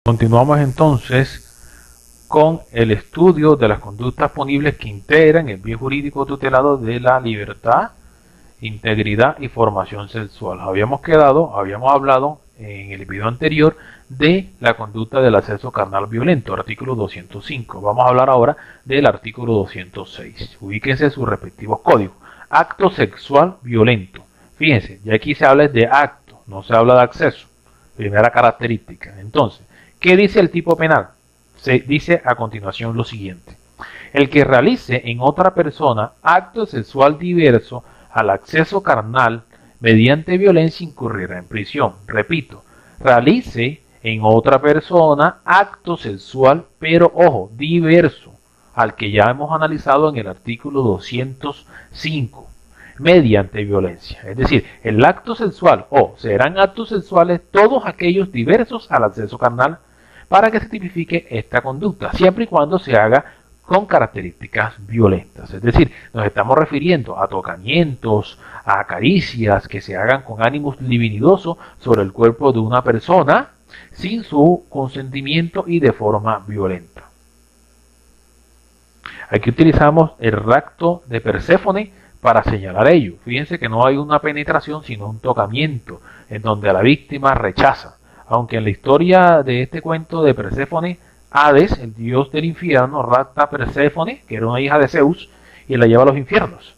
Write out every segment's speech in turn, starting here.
Continuamos entonces con el estudio de las conductas punibles que integran el bien jurídico tutelado de la libertad, integridad y formación sexual. Habíamos hablado en el video anterior de la conducta del acceso carnal violento, artículo 205. Vamos a hablar ahora del artículo 206. Ubíquense sus respectivos códigos. Acto sexual violento. Fíjense, ya aquí se habla de acto, no se habla de acceso. Primera característica. Entonces, ¿qué dice el tipo penal? Se dice a continuación lo siguiente: el que realice en otra persona acto sexual diverso al acceso carnal mediante violencia incurrirá en prisión. Repito, realice en otra persona acto sexual, pero ojo, diverso al que ya hemos analizado en el artículo 205, mediante violencia. Es decir, el acto sexual o serán actos sexuales todos aquellos diversos al acceso carnal para que se tipifique esta conducta, siempre y cuando se haga con características violentas. Es decir, nos estamos refiriendo a tocamientos, a caricias que se hagan con ánimos libidinosos sobre el cuerpo de una persona sin su consentimiento y de forma violenta. Aquí utilizamos el rapto de Perséfone para señalar ello. Fíjense que no hay una penetración sino un tocamiento en donde la víctima rechaza. Aunque en la historia de este cuento de Perséfone, Hades, el dios del infierno, rapta a Perséfone, que era una hija de Zeus, y la lleva a los infiernos.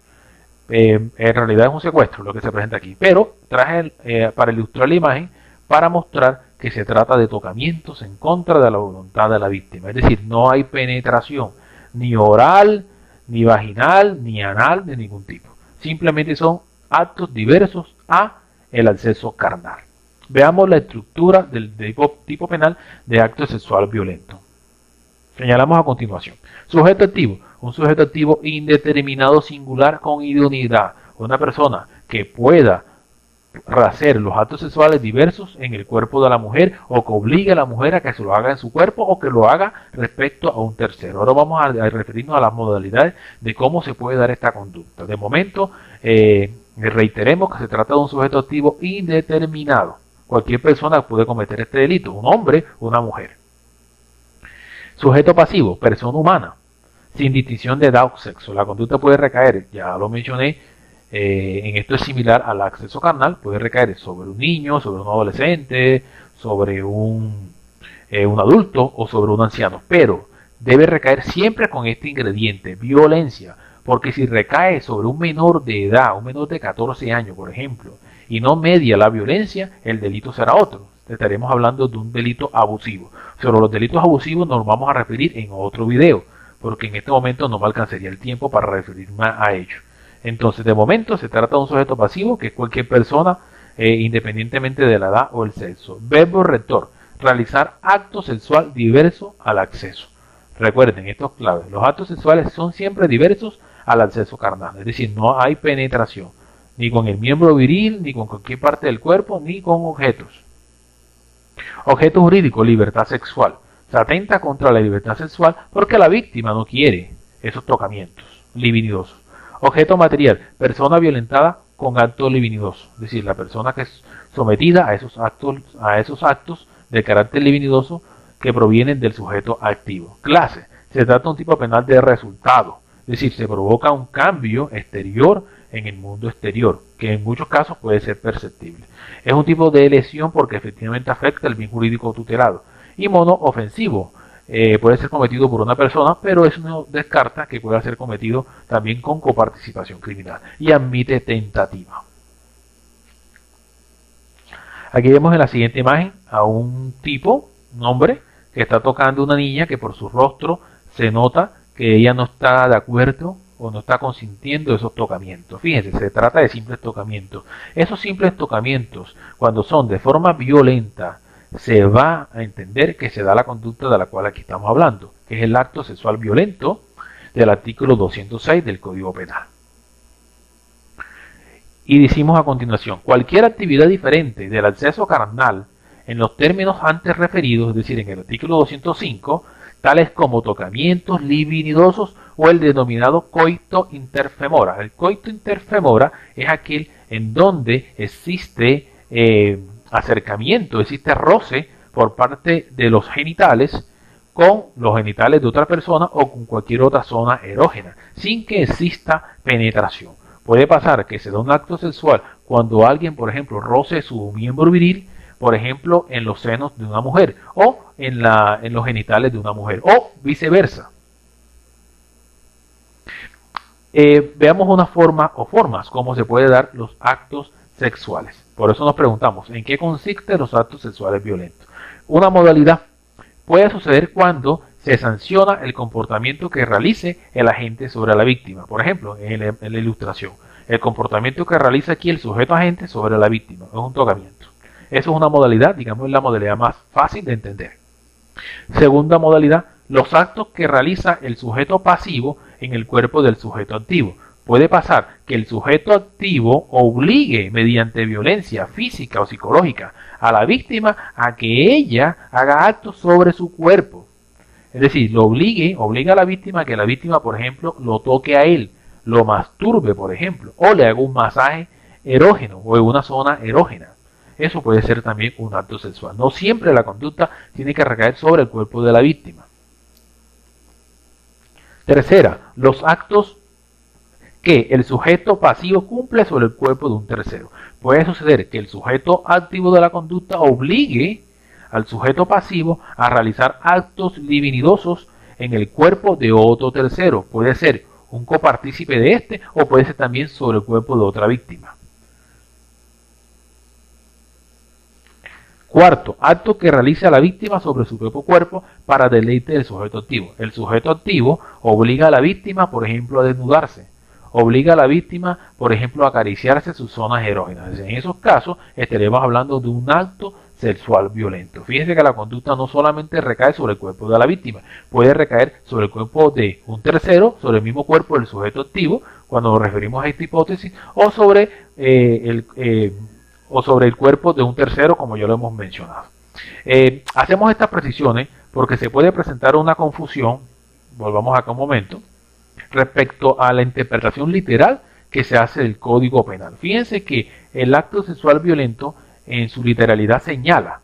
En realidad es un secuestro lo que se presenta aquí, pero traje para ilustrar la imagen para mostrar que se trata de tocamientos en contra de la voluntad de la víctima. Es decir, no hay penetración ni oral, ni vaginal, ni anal de ningún tipo. Simplemente son actos diversos a el acceso carnal. Veamos la estructura del tipo penal de acto sexual violento. Señalamos a continuación. Sujeto activo. Un sujeto activo indeterminado singular con idoneidad. Una persona que pueda hacer los actos sexuales diversos en el cuerpo de la mujer o que obligue a la mujer a que se lo haga en su cuerpo o que lo haga respecto a un tercero. Ahora vamos a referirnos a las modalidades de cómo se puede dar esta conducta. De momento, reiteremos que se trata de un sujeto activo indeterminado. Cualquier persona puede cometer este delito, un hombre o una mujer. Sujeto pasivo, persona humana, sin distinción de edad o sexo. La conducta puede recaer, ya lo mencioné, en esto es similar al acceso carnal, puede recaer sobre un niño, sobre un adolescente, sobre un adulto o sobre un anciano. Pero debe recaer siempre con este ingrediente, violencia, porque si recae sobre un menor de edad, un menor de 14 años, por ejemplo, y no media la violencia, el delito será otro. Estaremos hablando de un delito abusivo. Sobre los delitos abusivos nos vamos a referir en otro video, porque en este momento no me alcanzaría el tiempo para referirme a ello. Entonces, de momento se trata de un sujeto pasivo, que es cualquier persona, independientemente de la edad o el sexo. Verbo rector, realizar acto sexual diverso al acceso. Recuerden, esto es clave. Los actos sexuales son siempre diversos al acceso carnal, es decir, no hay penetración, ni con el miembro viril, ni con cualquier parte del cuerpo, ni con objetos. Objeto jurídico, libertad sexual. Se atenta contra la libertad sexual porque la víctima no quiere esos tocamientos libidinosos. Objeto material, persona violentada con acto libidinoso. Es decir, la persona que es sometida a esos actos de carácter libidinoso que provienen del sujeto activo. Clase, se trata de un tipo penal de resultado. Es decir, se provoca un cambio exterior en el mundo exterior, que en muchos casos puede ser perceptible. Es un tipo de lesión porque efectivamente afecta el bien jurídico tutelado. Y mono ofensivo, puede ser cometido por una persona, pero eso no descarta que pueda ser cometido también con coparticipación criminal. Y admite tentativa. Aquí vemos en la siguiente imagen a un tipo, un hombre, que está tocando a una niña que por su rostro se nota que ella no está de acuerdo o no está consintiendo esos tocamientos. Fíjense, se trata de simples tocamientos. Esos simples tocamientos, cuando son de forma violenta, se va a entender que se da la conducta de la cual aquí estamos hablando, que es el acto sexual violento del artículo 206 del Código Penal. Y decimos a continuación, cualquier actividad diferente del acceso carnal en los términos antes referidos, es decir, en el artículo 205, tales como tocamientos libidinosos o el denominado coito interfemora. El coito interfemora es aquel en donde existe acercamiento, existe roce por parte de los genitales con los genitales de otra persona o con cualquier otra zona erógena, sin que exista penetración. Puede pasar que se da un acto sexual cuando alguien, por ejemplo, roce su miembro viril, por ejemplo, en los senos de una mujer o en los genitales de una mujer o viceversa. Veamos una forma o formas cómo se puede dar los actos sexuales. Por eso nos preguntamos, ¿en qué consisten los actos sexuales violentos? Una modalidad puede suceder cuando se sanciona el comportamiento que realice el agente sobre la víctima. Por ejemplo, en la ilustración, el comportamiento que realiza aquí el sujeto agente sobre la víctima es un tocamiento. Eso es una modalidad, digamos, la modalidad más fácil de entender. Segunda modalidad, los actos que realiza el sujeto pasivo en el cuerpo del sujeto activo. Puede pasar que el sujeto activo obligue mediante violencia física o psicológica a la víctima a que ella haga actos sobre su cuerpo. Es decir, obliga a la víctima a que la víctima, por ejemplo, lo toque a él, lo masturbe, por ejemplo, o le haga un masaje erógeno o en una zona erógena. Eso puede ser también un acto sexual. No siempre la conducta tiene que recaer sobre el cuerpo de la víctima. Tercera, los actos que el sujeto pasivo cumple sobre el cuerpo de un tercero. Puede suceder que el sujeto activo de la conducta obligue al sujeto pasivo a realizar actos libidinosos en el cuerpo de otro tercero. Puede ser un copartícipe de este o puede ser también sobre el cuerpo de otra víctima. Cuarto, acto que realiza la víctima sobre su propio cuerpo para deleite del sujeto activo. El sujeto activo obliga a la víctima, por ejemplo, a desnudarse. Obliga a la víctima, por ejemplo, a acariciarse sus zonas erógenas. En esos casos estaremos hablando de un acto sexual violento. Fíjense que la conducta no solamente recae sobre el cuerpo de la víctima, puede recaer sobre el cuerpo de un tercero, sobre el mismo cuerpo del sujeto activo, cuando nos referimos a esta hipótesis, o sobre el cuerpo de un tercero, como ya lo hemos mencionado. Hacemos estas precisiones porque se puede presentar una confusión, volvamos acá un momento, respecto a la interpretación literal que se hace del Código Penal. Fíjense que el acto sexual violento en su literalidad señala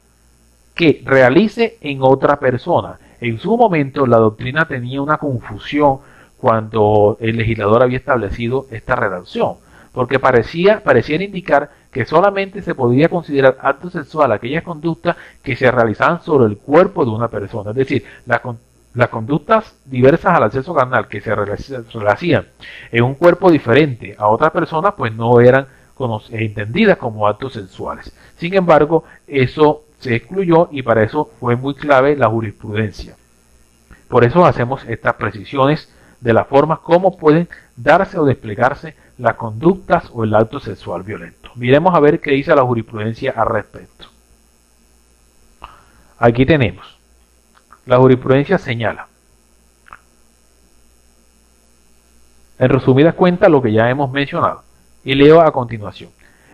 que realice en otra persona. En su momento la doctrina tenía una confusión cuando el legislador había establecido esta redacción, porque pareciera indicar que solamente se podía considerar acto sexual aquellas conductas que se realizaban sobre el cuerpo de una persona, es decir, las conductas diversas al acceso carnal que se realizaban en un cuerpo diferente a otra persona, pues no eran entendidas como actos sexuales. Sin embargo, eso se excluyó y para eso fue muy clave la jurisprudencia. Por eso hacemos estas precisiones de las formas como pueden darse o desplegarse las conductas o el acto sexual violento. Miremos a ver qué dice la jurisprudencia al respecto. Aquí tenemos. La jurisprudencia señala, en resumidas cuentas, lo que ya hemos mencionado, y leo a continuación.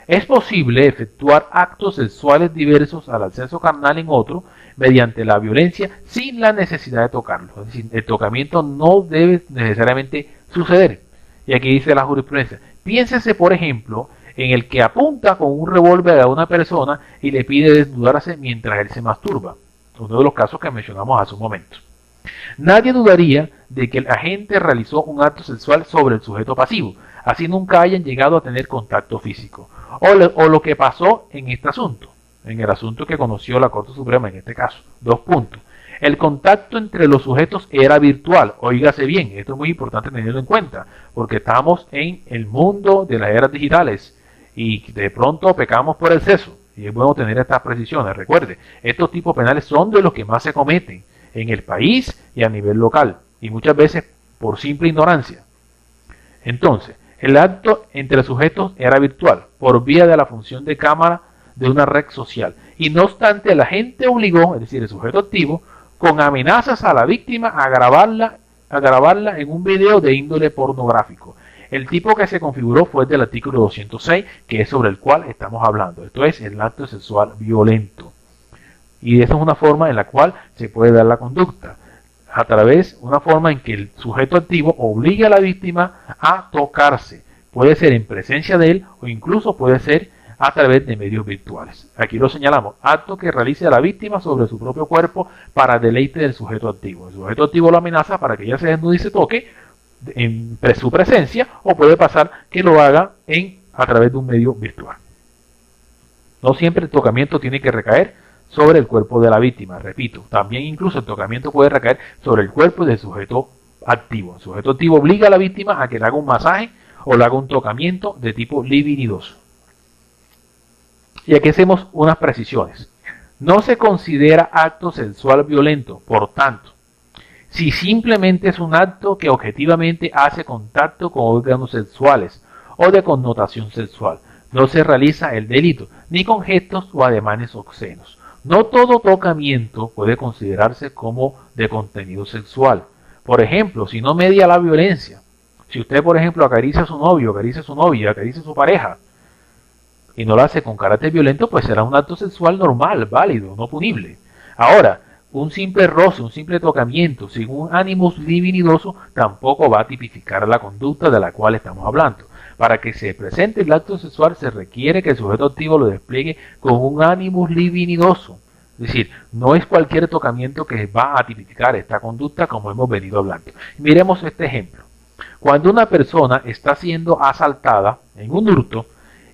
Es posible efectuar actos sexuales diversos al acceso carnal en otro mediante la violencia sin la necesidad de tocarlo. Es decir, el tocamiento no debe necesariamente suceder. Y aquí dice la jurisprudencia. Piénsese, por ejemplo, en el que apunta con un revólver a una persona y le pide desnudarse mientras él se masturba. Uno de los casos que mencionamos hace un momento. Nadie dudaría de que el agente realizó un acto sexual sobre el sujeto pasivo, así nunca hayan llegado a tener contacto físico. O lo que pasó en este asunto, en el asunto que conoció la Corte Suprema en este caso. 2 puntos. El contacto entre los sujetos era virtual. Óigase bien, esto es muy importante tenerlo en cuenta, porque estamos en el mundo de las eras digitales y de pronto pecamos por exceso. Y es bueno tener estas precisiones. Recuerde, estos tipos penales son de los que más se cometen en el país y a nivel local, y muchas veces por simple ignorancia. Entonces, el acto entre sujetos era virtual, por vía de la función de cámara de una red social, y no obstante el agente obligó, es decir, el sujeto activo, con amenazas a la víctima a grabarla en un video de índole pornográfico. El tipo que se configuró fue el del artículo 206, que es sobre el cual estamos hablando. Esto es el acto sexual violento. Y esa es una forma en la cual se puede dar la conducta. A través de una forma en que el sujeto activo obliga a la víctima a tocarse. Puede ser en presencia de él o incluso puede ser a través de medios virtuales. Aquí lo señalamos, acto que realice la víctima sobre su propio cuerpo para deleite del sujeto activo. El sujeto activo lo amenaza para que ella se desnude y se toque en su presencia, o puede pasar que lo haga a través de un medio virtual. No siempre el tocamiento tiene que recaer sobre el cuerpo de la víctima, repito, también incluso el tocamiento puede recaer sobre el cuerpo del sujeto activo. El sujeto activo obliga a la víctima a que le haga un masaje o le haga un tocamiento de tipo libidinoso. Y aquí hacemos unas precisiones. No se considera acto sexual violento, por tanto, si simplemente es un acto que objetivamente hace contacto con órganos sexuales o de connotación sexual, no se realiza el delito, ni con gestos o ademanes obscenos. No todo tocamiento puede considerarse como de contenido sexual. Por ejemplo, si no media la violencia, si usted, por ejemplo, acaricia a su novio, acaricia a su novia, acaricia a su pareja, y no lo hace con carácter violento, pues será un acto sexual normal, válido, no punible. Ahora, un simple roce, un simple tocamiento, sin un ánimo libidinoso, tampoco va a tipificar la conducta de la cual estamos hablando. Para que se presente el acto sexual se requiere que el sujeto activo lo despliegue con un ánimo libidinoso. Es decir, no es cualquier tocamiento que va a tipificar esta conducta como hemos venido hablando. Miremos este ejemplo. Cuando una persona está siendo asaltada en un hurto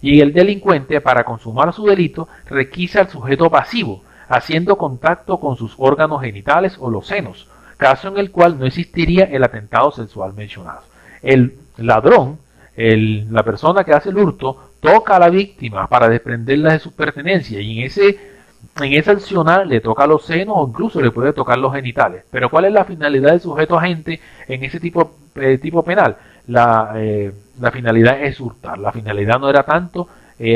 y el delincuente, para consumar su delito, requisa al sujeto pasivo, haciendo contacto con sus órganos genitales o los senos, caso en el cual no existiría el atentado sexual mencionado. El ladrón, la persona que hace el hurto, toca a la víctima para desprenderla de sus pertenencias y en esa accionar le toca los senos o incluso le puede tocar los genitales. Pero ¿cuál es la finalidad del sujeto agente en ese tipo penal? La finalidad es hurtar. La finalidad no era tanto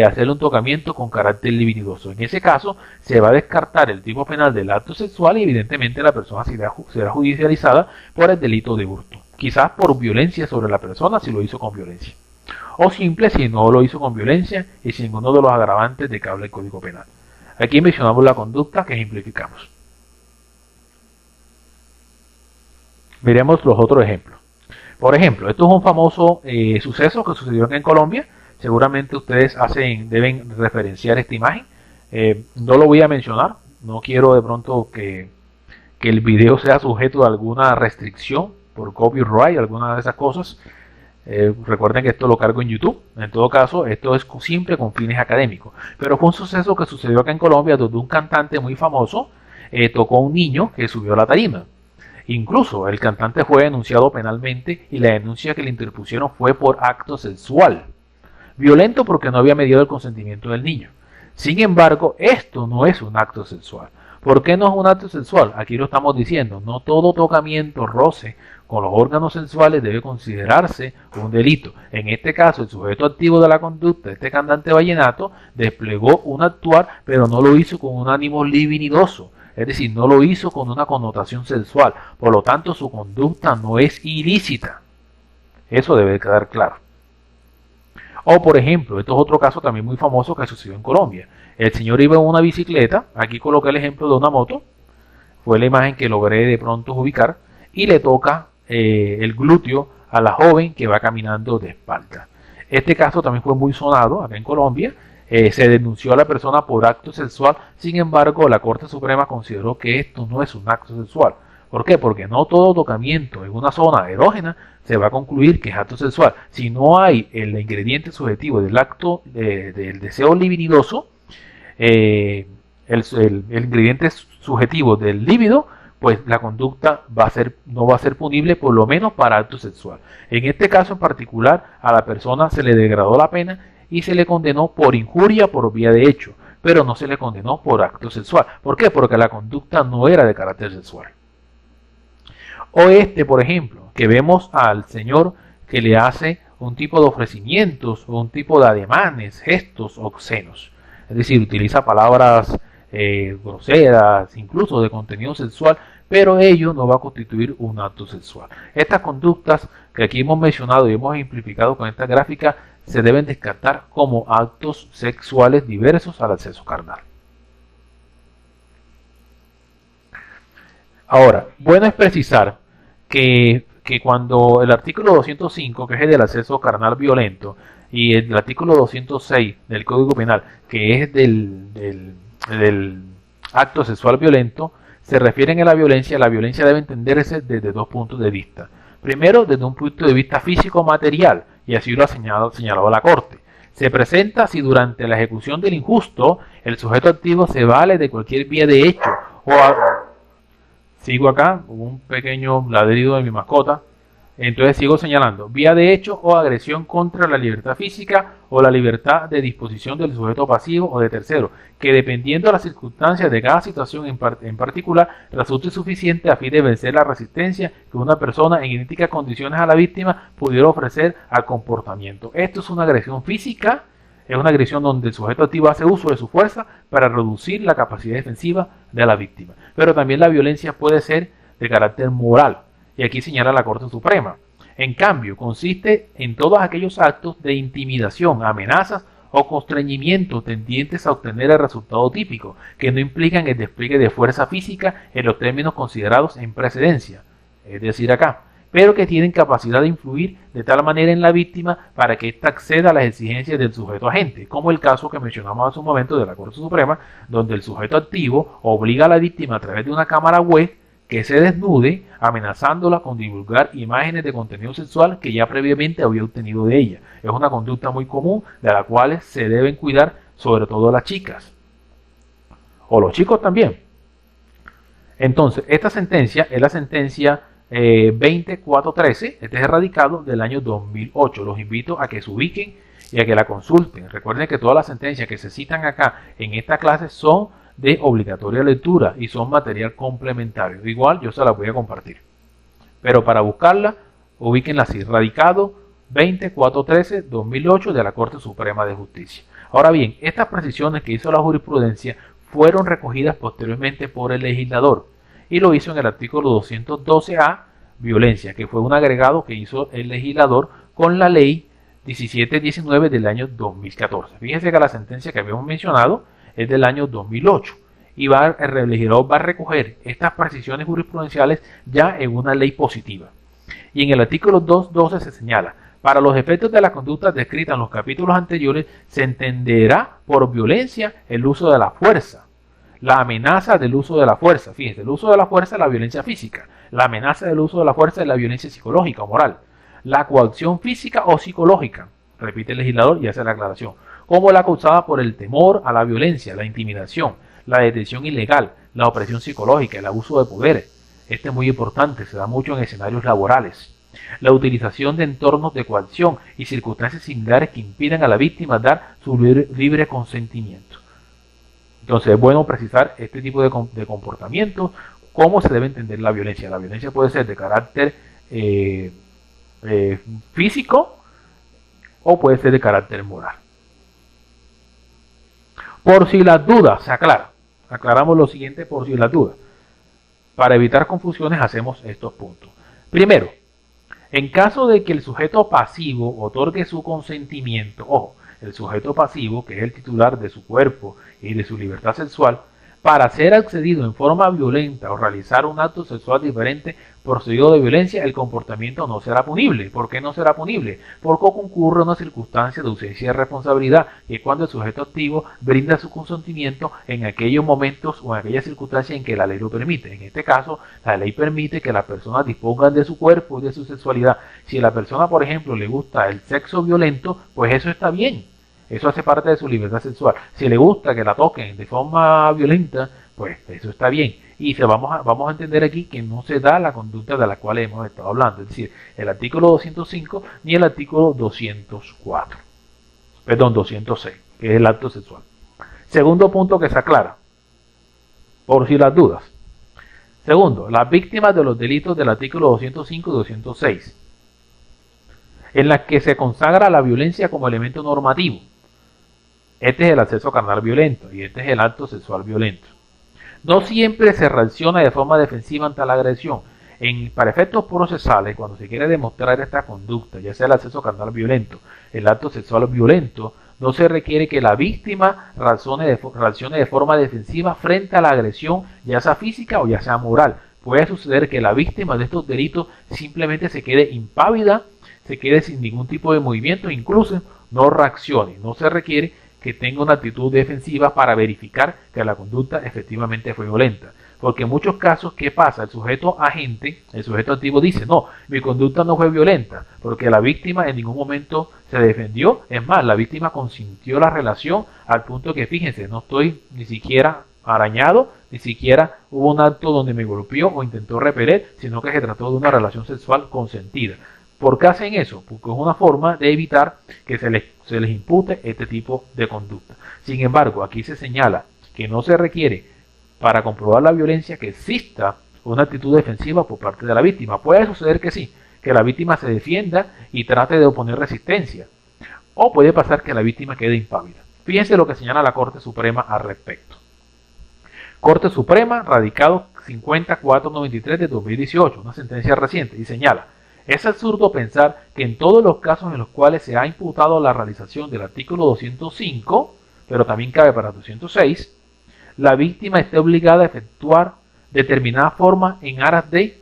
hacerle un tocamiento con carácter libidinoso. En ese caso se va a descartar el tipo penal del acto sexual y evidentemente la persona será judicializada por el delito de hurto. Quizás por violencia sobre la persona si lo hizo con violencia. O simple si no lo hizo con violencia y sin uno de los agravantes de que habla el Código Penal. Aquí mencionamos la conducta que ejemplificamos. Miremos los otros ejemplos. Por ejemplo, esto es un famoso suceso que sucedió acá en Colombia. Seguramente ustedes deben referenciar esta imagen. No lo voy a mencionar. No quiero de pronto que el video sea sujeto de alguna restricción por copyright, alguna de esas cosas. Recuerden que esto lo cargo en YouTube. En todo caso, esto es siempre con fines académicos. Pero fue un suceso que sucedió acá en Colombia donde un cantante muy famoso tocó a un niño que subió a la tarima. Incluso el cantante fue denunciado penalmente y la denuncia que le interpusieron fue por acto sexual. Violento porque no había medido el consentimiento del niño. Sin embargo, esto no es un acto sexual. ¿Por qué no es un acto sexual? Aquí lo estamos diciendo. No todo tocamiento, roce con los órganos sexuales debe considerarse un delito. En este caso, el sujeto activo de la conducta, este cantante vallenato, desplegó un actuar, pero no lo hizo con un ánimo libidinoso. Es decir, no lo hizo con una connotación sexual. Por lo tanto, su conducta no es ilícita. Eso debe quedar claro. O, por ejemplo, esto es otro caso también muy famoso que sucedió en Colombia. El señor iba en una bicicleta, aquí coloqué el ejemplo de una moto, fue la imagen que logré de pronto ubicar, y le toca el glúteo a la joven que va caminando de espalda. Este caso también fue muy sonado acá en Colombia, se denunció a la persona por acto sexual, sin embargo la Corte Suprema consideró que esto no es un acto sexual. ¿Por qué? Porque no todo tocamiento en una zona erógena se va a concluir que es acto sexual. Si no hay el ingrediente subjetivo del acto del deseo libidinoso, el ingrediente subjetivo del líbido, pues la conducta no va a ser punible, por lo menos para acto sexual. En este caso en particular, a la persona se le degradó la pena y se le condenó por injuria por vía de hecho, pero no se le condenó por acto sexual. ¿Por qué? Porque la conducta no era de carácter sexual. O por ejemplo, que vemos al señor que le hace un tipo de ofrecimientos o un tipo de ademanes, gestos obscenos. Es decir, utiliza palabras groseras, incluso de contenido sexual, pero ello no va a constituir un acto sexual. Estas conductas que aquí hemos mencionado y hemos ejemplificado con esta gráfica se deben descartar como actos sexuales diversos al acceso carnal. Ahora, bueno es precisar que cuando el artículo 205, que es el del acceso carnal violento, y el artículo 206 del Código Penal, que es del acto sexual violento, se refieren a la violencia debe entenderse desde dos puntos de vista. Primero, desde un punto de vista físico-material, y así lo ha señalado la Corte. Se presenta si durante la ejecución del injusto el sujeto activo se vale de cualquier vía de hecho sigo acá, un pequeño ladrido de mi mascota. Entonces sigo señalando, vía de hecho o agresión contra la libertad física o la libertad de disposición del sujeto pasivo o de tercero, que dependiendo de las circunstancias de cada situación en particular, resulte suficiente a fin de vencer la resistencia que una persona en idénticas condiciones a la víctima pudiera ofrecer al comportamiento. Esto es una agresión física, es una agresión donde el sujeto activo hace uso de su fuerza para reducir la capacidad defensiva de la víctima. Pero también la violencia puede ser de carácter moral. Y aquí señala la Corte Suprema. En cambio, consiste en todos aquellos actos de intimidación, amenazas o constreñimiento tendientes a obtener el resultado típico, que no implican el despliegue de fuerza física en los términos considerados en precedencia, es decir, acá, pero que tienen capacidad de influir de tal manera en la víctima para que ésta acceda a las exigencias del sujeto agente, como el caso que mencionamos hace un momento de la Corte Suprema, donde el sujeto activo obliga a la víctima a través de una cámara web que se desnude, amenazándola con divulgar imágenes de contenido sexual que ya previamente había obtenido de ella. Es una conducta muy común de la cual se deben cuidar sobre todo las chicas. O los chicos también. Entonces, esta sentencia es la sentencia 20413, este es el radicado del año 2008. Los invito a que se ubiquen y a que la consulten. Recuerden que todas las sentencias que se citan acá en esta clase son de obligatoria lectura y son material complementario. Igual yo se las voy a compartir. Pero para buscarla, ubíquenla así, radicado 20413-2008 de la Corte Suprema de Justicia. Ahora bien, estas precisiones que hizo la jurisprudencia fueron recogidas posteriormente por el legislador y lo hizo en el artículo 212A, violencia, que fue un agregado que hizo el legislador con la ley 1719 del año 2014. Fíjense que la sentencia que habíamos mencionado es del año 2008 y el legislador va a recoger estas precisiones jurisprudenciales ya en una ley positiva. Y en el artículo 212 se señala, para los efectos de las conductas descritas en los capítulos anteriores, se entenderá por violencia el uso de la fuerza, la amenaza del uso de la fuerza. Fíjense, el uso de la fuerza es la violencia física, la amenaza del uso de la fuerza es la violencia psicológica o moral, la coacción física o psicológica, repite el legislador y hace la aclaración, como la causada por el temor a la violencia, la intimidación, la detención ilegal, la opresión psicológica, el abuso de poder. Este es muy importante, se da mucho en escenarios laborales. La utilización de entornos de coacción y circunstancias similares que impidan a la víctima dar su libre consentimiento. Entonces es bueno precisar este tipo de comportamientos, cómo se debe entender la violencia. La violencia puede ser de carácter físico o puede ser de carácter moral. Por si las dudas, se aclara. Aclaramos lo siguiente por si las dudas. Para evitar confusiones hacemos estos puntos. Primero, en caso de que el sujeto pasivo otorgue su consentimiento, ojo, el sujeto pasivo, que es el titular de su cuerpo y de su libertad sexual, para ser accedido en forma violenta o realizar un acto sexual diferente procedido de violencia, el comportamiento no será punible. ¿Por qué no será punible? Porque concurre una circunstancia de ausencia de responsabilidad, que es cuando el sujeto activo brinda su consentimiento en aquellos momentos o en aquellas circunstancias en que la ley lo permite. En este caso, la ley permite que las personas dispongan de su cuerpo y de su sexualidad. Si a la persona, por ejemplo, le gusta el sexo violento, pues eso está bien. Eso hace parte de su libertad sexual. Si le gusta que la toquen de forma violenta, pues eso está bien. Y vamos a entender aquí que no se da la conducta de la cual hemos estado hablando. Es decir, el artículo 205 ni el artículo 204. Perdón, 206, que es el acto sexual. Segundo punto que se aclara, por si las dudas. Segundo, las víctimas de los delitos del artículo 205 y 206, en las que se consagra la violencia como elemento normativo. Este es el acceso carnal violento y este es el acto sexual violento. No siempre se reacciona de forma defensiva ante la agresión. Para efectos procesales, cuando se quiere demostrar esta conducta, ya sea el acceso carnal violento, el acto sexual violento, no se requiere que la víctima reaccione de forma defensiva frente a la agresión, ya sea física o ya sea moral. Puede suceder que la víctima de estos delitos simplemente se quede impávida, se quede sin ningún tipo de movimiento, incluso no reaccione. No se requiere que tenga una actitud defensiva para verificar que la conducta efectivamente fue violenta. Porque en muchos casos, ¿qué pasa? El sujeto agente, el sujeto activo dice, no, mi conducta no fue violenta, porque la víctima en ningún momento se defendió. Es más, la víctima consintió la relación al punto que, fíjense, no estoy ni siquiera arañado, ni siquiera hubo un acto donde me golpeó o intentó repeler, sino que se trató de una relación sexual consentida. ¿Por qué hacen eso? Porque es una forma de evitar que se les impute este tipo de conducta. Sin embargo, aquí se señala que no se requiere para comprobar la violencia que exista una actitud defensiva por parte de la víctima. Puede suceder que sí, que la víctima se defienda y trate de oponer resistencia, o puede pasar que la víctima quede impávida. Fíjense lo que señala la Corte Suprema al respecto. Corte Suprema, radicado 5493 de 2018, una sentencia reciente, y señala: es absurdo pensar que en todos los casos en los cuales se ha imputado la realización del artículo 205, pero también cabe para 206, la víctima esté obligada a efectuar determinada forma en aras de,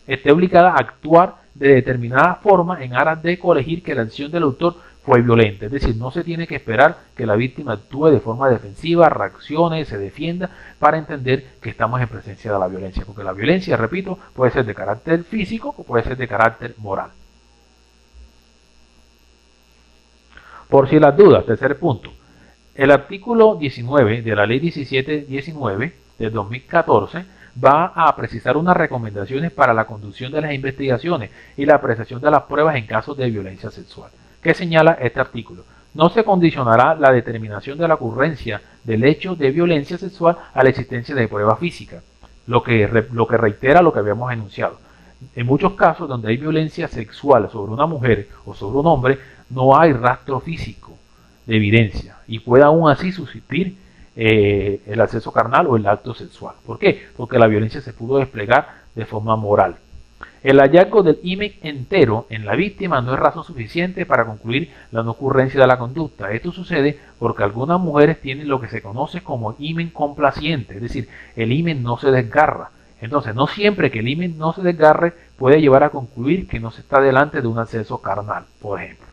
esté obligada a actuar de determinada forma en aras de colegir que la acción del autor fue violenta. Es decir, no se tiene que esperar que la víctima actúe de forma defensiva, reaccione, se defienda para entender que estamos en presencia de la violencia. Porque la violencia, repito, puede ser de carácter físico o puede ser de carácter moral. Por si las dudas, tercer punto. El artículo 19 de la Ley 1719 de 2014 va a precisar unas recomendaciones para la conducción de las investigaciones y la apreciación de las pruebas en casos de violencia sexual. ¿Qué señala este artículo? No se condicionará la determinación de la ocurrencia del hecho de violencia sexual a la existencia de prueba física, lo que reitera lo que habíamos enunciado. En muchos casos donde hay violencia sexual sobre una mujer o sobre un hombre, no hay rastro físico de evidencia y puede aún así subsistir el acceso carnal o el acto sexual. ¿Por qué? Porque la violencia se pudo desplegar de forma moral. El hallazgo del himen entero en la víctima no es razón suficiente para concluir la no ocurrencia de la conducta. Esto sucede porque algunas mujeres tienen lo que se conoce como himen complaciente, es decir, el himen no se desgarra. Entonces, no siempre que el himen no se desgarre puede llevar a concluir que no se está delante de un acceso carnal, por ejemplo.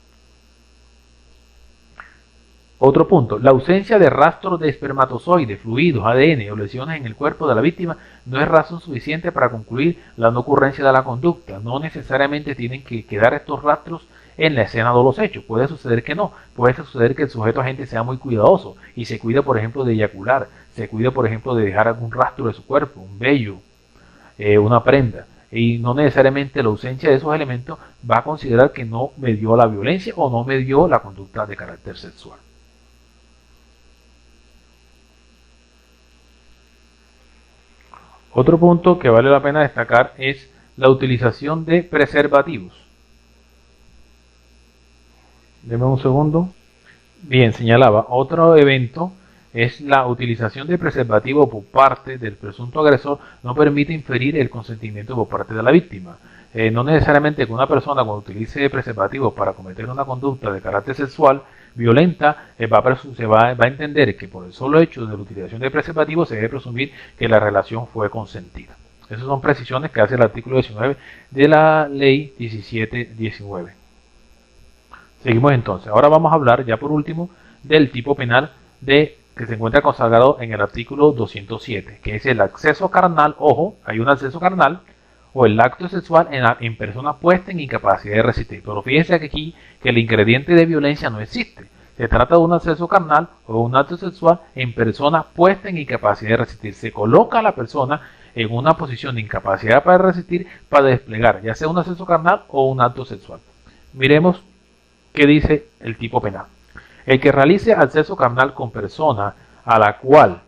Otro punto, la ausencia de rastros de espermatozoides, fluidos, ADN o lesiones en el cuerpo de la víctima no es razón suficiente para concluir la no ocurrencia de la conducta. No necesariamente tienen que quedar estos rastros en la escena de los hechos. Puede suceder que no. Puede suceder que el sujeto agente sea muy cuidadoso y se cuida, por ejemplo, de eyacular, se cuida, por ejemplo, de dejar algún rastro de su cuerpo, un vello, una prenda. Y no necesariamente la ausencia de esos elementos va a considerar que no medió la violencia o no medió la conducta de carácter sexual. Otro punto que vale la pena destacar es la utilización de preservativos. Deme un segundo. Bien, señalaba, otro evento es la utilización de preservativo por parte del presunto agresor no permite inferir el consentimiento por parte de la víctima. No necesariamente que una persona cuando utilice preservativos para cometer una conducta de carácter sexual violenta va a entender que por el solo hecho de la utilización de preservativos se debe presumir que la relación fue consentida. Esas son precisiones que hace el artículo 19 de la ley 1719. Seguimos entonces. Ahora vamos a hablar ya por último del tipo penal que se encuentra consagrado en el artículo 207, que es el acceso carnal. Ojo, hay un acceso carnal o el acto sexual en persona puesta en incapacidad de resistir. Pero fíjense que aquí que el ingrediente de violencia no existe. Se trata de un acceso carnal o un acto sexual en persona puesta en incapacidad de resistir. Se coloca a la persona en una posición de incapacidad para resistir para desplegar ya sea un acceso carnal o un acto sexual. Miremos qué dice el tipo penal. El que realice acceso carnal con persona a la cual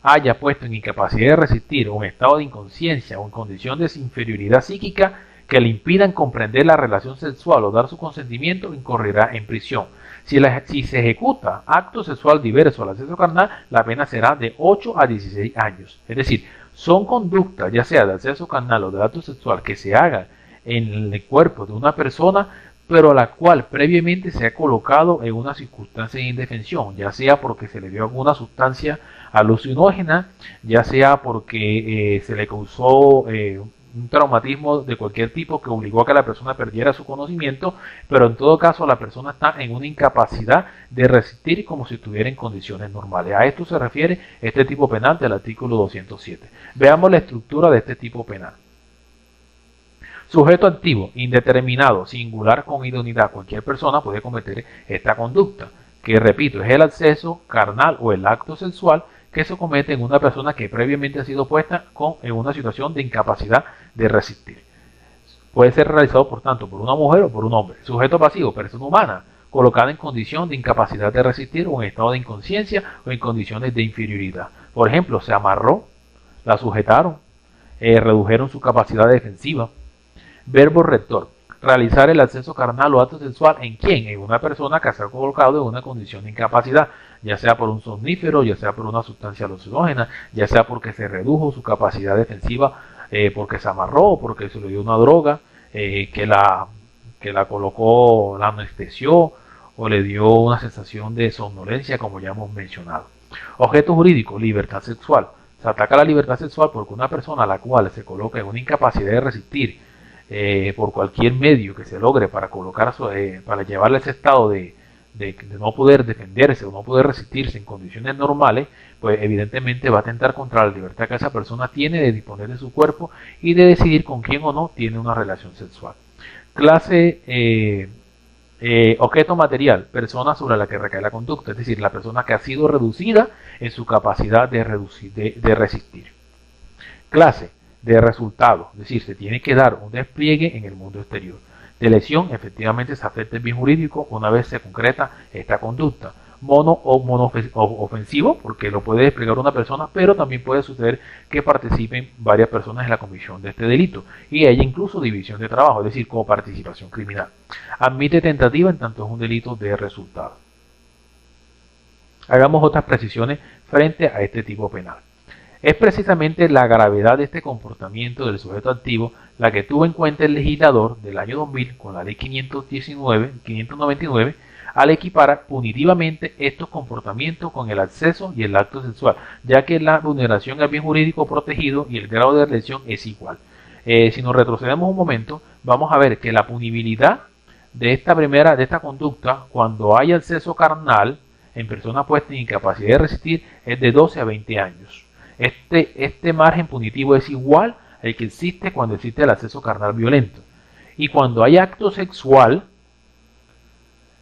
haya puesto en incapacidad de resistir o en estado de inconsciencia o en condición de inferioridad psíquica que le impidan comprender la relación sexual o dar su consentimiento, incorrerá en prisión. Si se ejecuta acto sexual diverso al acceso carnal, la pena será de 8 a 16 años. Es decir, son conductas, ya sea de acceso carnal o de acto sexual, que se hagan en el cuerpo de una persona, pero a la cual previamente se ha colocado en una circunstancia de indefensión, ya sea porque se le dio alguna sustancia alucinógena, ya sea porque se le causó un traumatismo de cualquier tipo que obligó a que la persona perdiera su conocimiento, pero en todo caso la persona está en una incapacidad de resistir como si estuviera en condiciones normales. A esto se refiere este tipo penal del artículo 207. Veamos la estructura de este tipo penal. Sujeto activo, indeterminado, singular con idoneidad. Cualquier persona puede cometer esta conducta, que repito, es el acceso carnal o el acto sexual que se comete en una persona que previamente ha sido puesta en una situación de incapacidad de resistir. Puede ser realizado, por tanto, por una mujer o por un hombre. Sujeto pasivo, persona humana, colocada en condición de incapacidad de resistir o en estado de inconsciencia o en condiciones de inferioridad. Por ejemplo, se amarró, la sujetaron, redujeron su capacidad defensiva. Verbo rector, realizar el acceso carnal o acto sexual en quién, en una persona que se ha colocado en una condición de incapacidad, ya sea por un somnífero, ya sea por una sustancia alucinógena, ya sea porque se redujo su capacidad defensiva, porque se amarró, porque se le dio una droga, que la colocó, la anestesió o le dio una sensación de somnolencia, como ya hemos mencionado. Objeto jurídico, libertad sexual. Se ataca la libertad sexual porque una persona a la cual se coloca en una incapacidad de resistir por cualquier medio que se logre para para llevarle ese estado de no poder defenderse o no poder resistirse en condiciones normales, pues evidentemente va a atentar contra la libertad que esa persona tiene de disponer de su cuerpo y de decidir con quién o no tiene una relación sexual. Clase objeto material, persona sobre la que recae la conducta, es decir, la persona que ha sido reducida en su capacidad de resistir. Clase de resultado, es decir, se tiene que dar un despliegue en el mundo exterior. De lesión, efectivamente se afecta el bien jurídico una vez se concreta esta conducta. Mono ofensivo, porque lo puede desplegar una persona, pero también puede suceder que participen varias personas en la comisión de este delito, y ella incluso división de trabajo, es decir, como participación criminal. Admite tentativa en tanto es un delito de resultado. Hagamos otras precisiones frente a este tipo penal. Es precisamente la gravedad de este comportamiento del sujeto activo la que tuvo en cuenta el legislador del año 2000 con la ley 599 al equiparar punitivamente estos comportamientos con el acceso y el acto sexual, ya que la vulneración al bien jurídico protegido y el grado de lesión es igual. Si nos retrocedemos un momento, vamos a ver que la punibilidad de esta conducta, cuando hay acceso carnal en persona puesta en incapacidad de resistir, es de 12 a 20 años. Este margen punitivo es igual al que existe cuando existe el acceso carnal violento. Y cuando hay acto sexual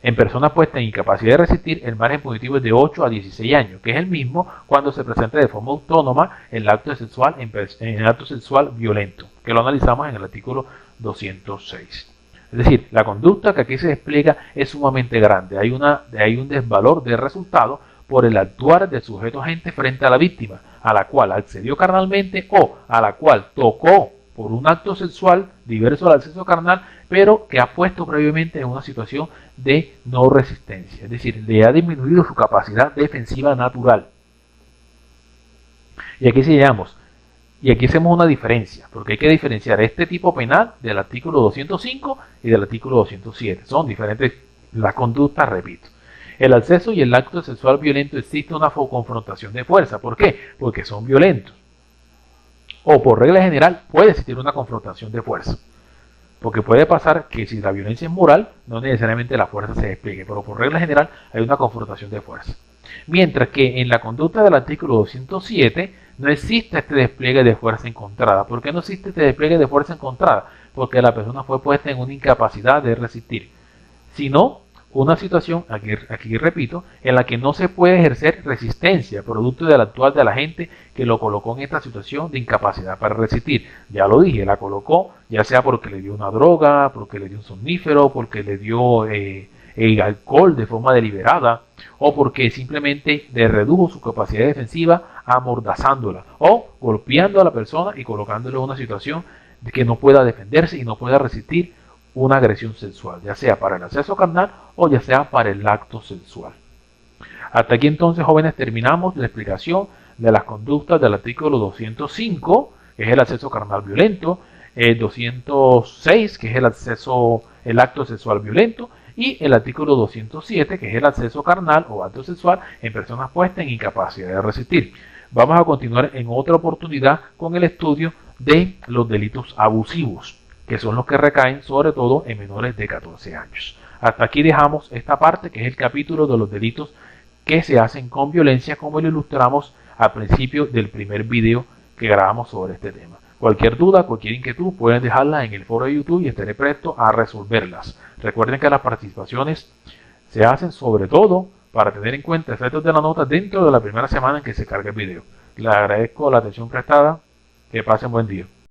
en personas puestas en incapacidad de resistir, el margen punitivo es de 8 a 16 años, que es el mismo cuando se presenta de forma autónoma el acto sexual en el acto sexual violento, que lo analizamos en el artículo 206. Es decir, la conducta que aquí se despliega es sumamente grande. Hay un desvalor de resultado por el actuar del sujeto agente frente a la víctima, a la cual accedió carnalmente o a la cual tocó por un acto sexual diverso al acceso carnal, pero que ha puesto previamente en una situación de no resistencia, es decir, le ha disminuido su capacidad defensiva natural. Y aquí hacemos una diferencia, porque hay que diferenciar este tipo penal del artículo 205 y del artículo 207. Son diferentes las conductas, repito. El acceso y el acto sexual violento existe una confrontación de fuerza. ¿Por qué? Porque son violentos. O por regla general puede existir una confrontación de fuerza. Porque puede pasar que si la violencia es moral, no necesariamente la fuerza se despliegue, pero por regla general hay una confrontación de fuerza. Mientras que en la conducta del artículo 207 no existe este despliegue de fuerza encontrada. ¿Por qué no existe este despliegue de fuerza encontrada? Porque la persona fue puesta en una incapacidad de resistir. Sino una situación, aquí repito, en la que no se puede ejercer resistencia, producto del actual de la gente que lo colocó en esta situación de incapacidad para resistir. Ya lo dije, la colocó ya sea porque le dio una droga, porque le dio un somnífero, porque le dio alcohol de forma deliberada, o porque simplemente le redujo su capacidad defensiva amordazándola, o golpeando a la persona y colocándole en una situación de que no pueda defenderse y no pueda resistir una agresión sexual, ya sea para el acceso carnal o ya sea para el acto sexual. Hasta aquí entonces, jóvenes, terminamos la explicación de las conductas del artículo 205, que es el acceso carnal violento, el 206, que es el acto sexual violento, y el artículo 207, que es el acceso carnal o acto sexual en personas puestas en incapacidad de resistir. Vamos a continuar en otra oportunidad con el estudio de los delitos abusivos, que son los que recaen sobre todo en menores de 14 años. Hasta aquí dejamos esta parte, que es el capítulo de los delitos que se hacen con violencia, como lo ilustramos al principio del primer video que grabamos sobre este tema. Cualquier duda, cualquier inquietud, pueden dejarla en el foro de YouTube y estaré presto a resolverlas. Recuerden que las participaciones se hacen sobre todo para tener en cuenta efectos de la nota dentro de la primera semana en que se cargue el video. Les agradezco la atención prestada. Que pasen buen día.